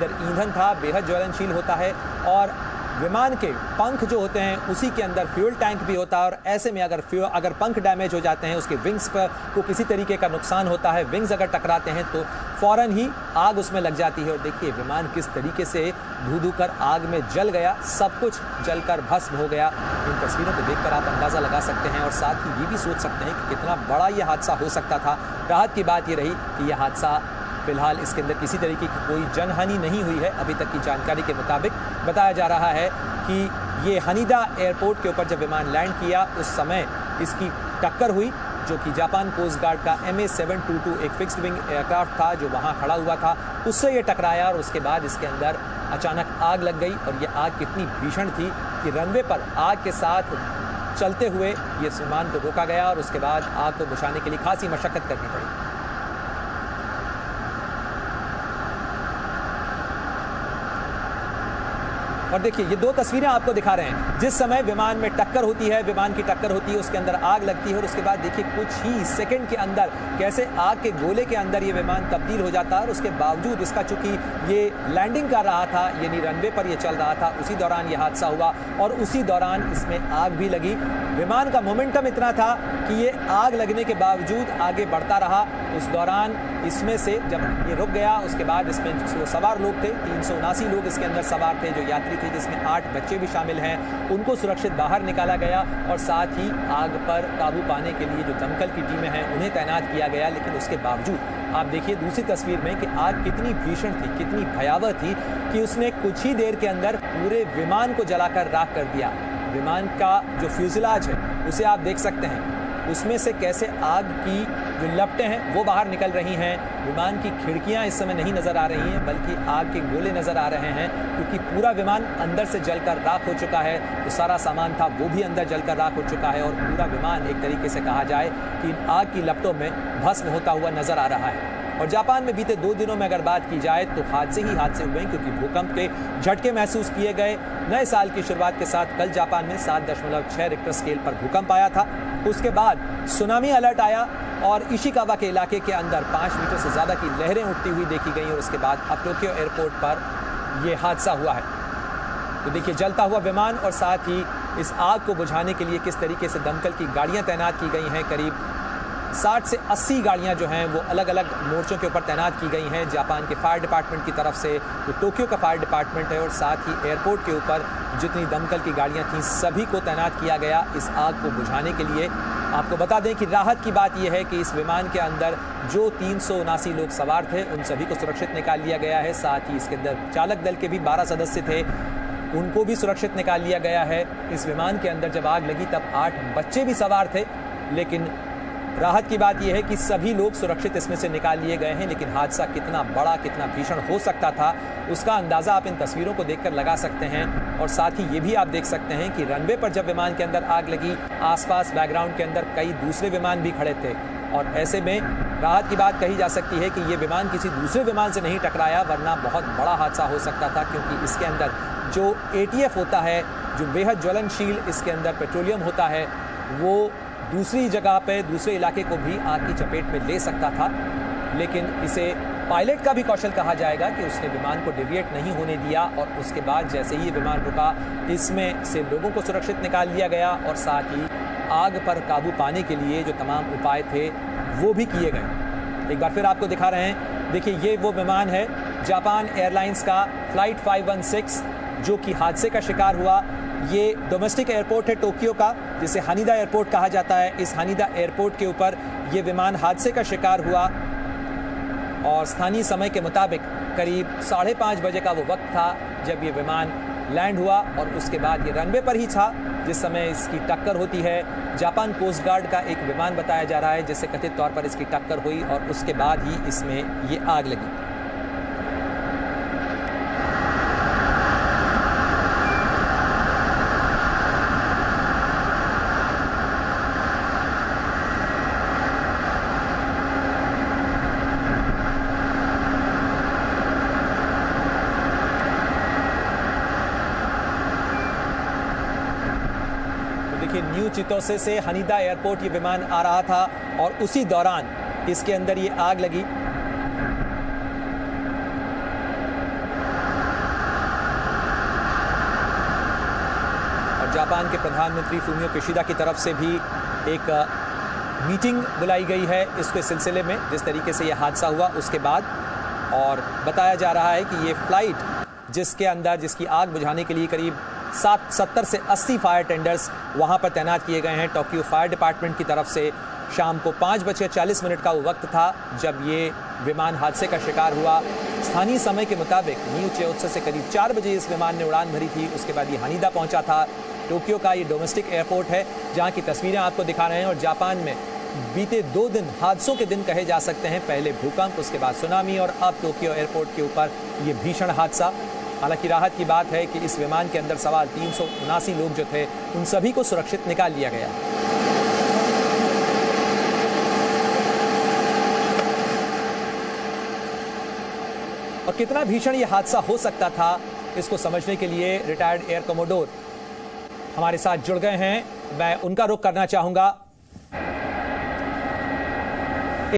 ईंधन था, बेहद ज्वलनशील होता है और विमान के पंख जो होते हैं उसी के अंदर फ्यूल टैंक भी होता है और ऐसे में अगर पंख डैमेज हो जाते हैं, उसके विंग्स पर को किसी तरीके का नुकसान होता है, विंग्स अगर टकराते हैं तो फौरन ही आग उसमें लग जाती है। और देखिए विमान किस तरीके से धू कर आग में जल गया, सब कुछ जलकर भस्म हो गया। इन तस्वीरों को देखकर आप अंदाज़ा लगा सकते हैं और साथ ही ये भी सोच सकते हैं कि कितना बड़ा ये हादसा हो सकता था। राहत की बात ये रही कि यह हादसा फिलहाल इसके अंदर किसी तरीके की कोई जनहानि नहीं हुई है। अभी तक की जानकारी के मुताबिक बताया जा रहा है कि ये हनीदा एयरपोर्ट के ऊपर जब विमान लैंड किया उस समय इसकी टक्कर हुई, जो कि जापान कोस्ट गार्ड का MH722 एक फिक्स्ड विंग एयरक्राफ्ट था जो वहाँ खड़ा हुआ था, उससे ये टकराया और उसके बाद इसके अंदर अचानक आग लग गई। और ये आग कितनी भीषण थी कि रनवे पर आग के साथ चलते हुए ये विमान को रोका गया और उसके बाद आग को बुझाने के लिए खासी मशक्कत करनी पड़ी। और देखिए ये दो तस्वीरें आपको दिखा रहे हैं, जिस समय विमान में टक्कर होती है, विमान की टक्कर होती है, उसके अंदर आग लगती है और उसके बाद देखिए कुछ ही सेकंड के अंदर कैसे आग के गोले के अंदर ये विमान तब्दील हो जाता है। और उसके बावजूद इसका चूंकि ये लैंडिंग कर रहा था, यानी रनवे पर ये चल रहा था, उसी दौरान ये हादसा हुआ और उसी दौरान इसमें आग भी लगी। विमान का मोमेंटम इतना था कि ये आग लगने के बावजूद आगे बढ़ता रहा। उस दौरान इसमें से जब ये रुक गया उसके बाद इसमें जो सवार लोग थे, 379 लोग इसके अंदर सवार थे, जो यात्री थे, जिसमें 8 बच्चे भी शामिल हैं, उनको सुरक्षित बाहर निकाला गया और साथ ही आग पर काबू पाने के लिए जो दमकल की टीमें हैं उन्हें तैनात किया गया। लेकिन उसके बावजूद आप देखिए दूसरी तस्वीर में कि आग कितनी भीषण थी, कितनी भयावह थी कि उसने कुछ ही देर के अंदर पूरे विमान को जलाकर राख कर दिया। विमान का जो फ्यूजलाज है उसे आप देख सकते हैं, उसमें से कैसे आग की जो लपटें हैं वो बाहर निकल रही हैं। विमान की खिड़कियां इस समय नहीं नज़र आ रही हैं, बल्कि आग के गोले नज़र आ रहे हैं, क्योंकि पूरा विमान अंदर से जलकर राख हो चुका है। जो सारा सामान था वो भी अंदर जलकर राख हो चुका है और पूरा विमान एक तरीके से कहा जाए कि आग की लपटों में भस्म होता हुआ नज़र आ रहा है। और जापान में बीते 2 दिनों में अगर बात की जाए तो हादसे ही हादसे हुए, क्योंकि भूकंप के झटके महसूस किए गए। नए साल की शुरुआत के साथ कल जापान में 7.6 रिक्टर स्केल पर भूकंप आया था। उसके बाद सुनामी अलर्ट आया और इशिकावा के इलाके के अंदर 5 मीटर से ज़्यादा की लहरें उठती हुई देखी गई और उसके बाद अब टोक्यो एयरपोर्ट पर यह हादसा हुआ है। तो देखिए जलता हुआ विमान और साथ ही इस आग को बुझाने के लिए किस तरीके से दमकल की गाड़ियाँ तैनात की गई हैं। करीब 60 से 80 गाड़ियां जो हैं वो अलग अलग मोर्चों के ऊपर तैनात की गई हैं। जापान के फायर डिपार्टमेंट की तरफ से, जो टोक्यो का फायर डिपार्टमेंट है, और साथ ही एयरपोर्ट के ऊपर जितनी दमकल की गाड़ियां थीं सभी को तैनात किया गया इस आग को बुझाने के लिए। आपको बता दें कि राहत की बात यह है कि इस विमान के अंदर जो 379 लोग सवार थे उन सभी को सुरक्षित निकाल लिया गया है। साथ ही इसके अंदर चालक दल के भी 12 सदस्य थे, उनको भी सुरक्षित निकाल लिया गया है। इस विमान के अंदर जब आग लगी तब 8 बच्चे भी सवार थे, लेकिन राहत की बात यह है कि सभी लोग सुरक्षित इसमें से निकाल लिए गए हैं। लेकिन हादसा कितना बड़ा, कितना भीषण हो सकता था उसका अंदाज़ा आप इन तस्वीरों को देखकर लगा सकते हैं। और साथ ही ये भी आप देख सकते हैं कि रनवे पर जब विमान के अंदर आग लगी, आसपास बैकग्राउंड के अंदर कई दूसरे विमान भी खड़े थे और ऐसे में राहत की बात कही जा सकती है कि ये विमान किसी दूसरे विमान से नहीं टकराया, वरना बहुत बड़ा हादसा हो सकता था। क्योंकि इसके अंदर जो ATF होता है, जो बेहद ज्वलनशील इसके अंदर पेट्रोलियम होता है, वो दूसरी जगह पे दूसरे इलाके को भी आग की चपेट में ले सकता था। लेकिन इसे पायलट का भी कौशल कहा जाएगा कि उसने विमान को डेविएट नहीं होने दिया और उसके बाद जैसे ही विमान रुका इसमें से लोगों को सुरक्षित निकाल लिया गया और साथ ही आग पर काबू पाने के लिए जो तमाम उपाय थे वो भी किए गए। एक बार फिर आपको दिखा रहे हैं, देखिए ये वो विमान है जापान एयरलाइंस का फ्लाइट 516 जो कि हादसे का शिकार हुआ। ये डोमेस्टिक एयरपोर्ट है टोक्यो का, जिसे हनीदा एयरपोर्ट कहा जाता है। इस हनीदा एयरपोर्ट के ऊपर ये विमान हादसे का शिकार हुआ और स्थानीय समय के मुताबिक करीब 5:30 बजे का वो वक्त था जब ये विमान लैंड हुआ और उसके बाद ये रनवे पर ही था जिस समय इसकी टक्कर होती है। जापान कोस्ट गार्ड का एक विमान बताया जा रहा है जिससे कथित तौर पर इसकी टक्कर हुई और उसके बाद ही इसमें ये आग लगी। न्यू चितोसे से हनीदा एयरपोर्ट ये विमान आ रहा था और उसी दौरान इसके अंदर ये आग लगी। और जापान के प्रधानमंत्री फूमियो किशिदा की तरफ से भी एक मीटिंग बुलाई गई है इसके सिलसिले में, जिस तरीके से यह हादसा हुआ उसके बाद। और बताया जा रहा है कि ये फ्लाइट जिसकी आग बुझाने के लिए करीब 70 से 80 फायर टेंडर्स वहां पर तैनात किए गए हैं टोक्यो फायर डिपार्टमेंट की तरफ से। शाम को 5:40 का वो वक्त था जब ये विमान हादसे का शिकार हुआ। स्थानीय समय के मुताबिक न्यू चियोत्सु से करीब 4 बजे इस विमान ने उड़ान भरी थी। उसके बाद ये हानिदा पहुंचा था। टोक्यो का ये डोमेस्टिक एयरपोर्ट है जहां की तस्वीरें आपको दिखा रहे हैं। और जापान में बीते 2 दिन हादसों के दिन कहे जा सकते हैं। पहले भूकंप, उसके बाद सुनामी और अब टोक्यो एयरपोर्ट के ऊपर ये भीषण हादसा। हालांकि राहत की बात है कि इस विमान के अंदर सवार 379 लोग जो थे उन सभी को सुरक्षित निकाल लिया गया। और कितना भीषण ये हादसा हो सकता था इसको समझने के लिए रिटायर्ड एयर कमोडोर हमारे साथ जुड़ गए हैं। मैं उनका रुख करना चाहूंगा।